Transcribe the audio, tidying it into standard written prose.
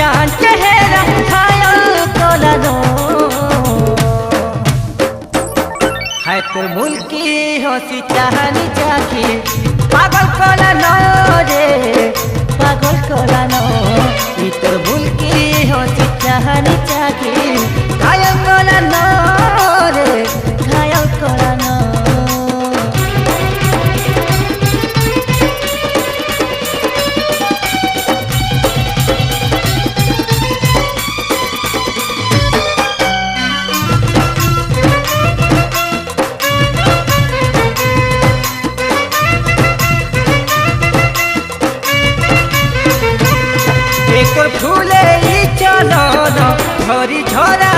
चांद चेहरा घायल कोलानो है तोर मुल्की हंसी चाहनी चाखी पागल कोलानो रे पागल कोलानो ई तोर मुल्की हंसी चाहनी चाखी घायल कोलानो रे घायल कोलानो। फूले चलन झरी झरा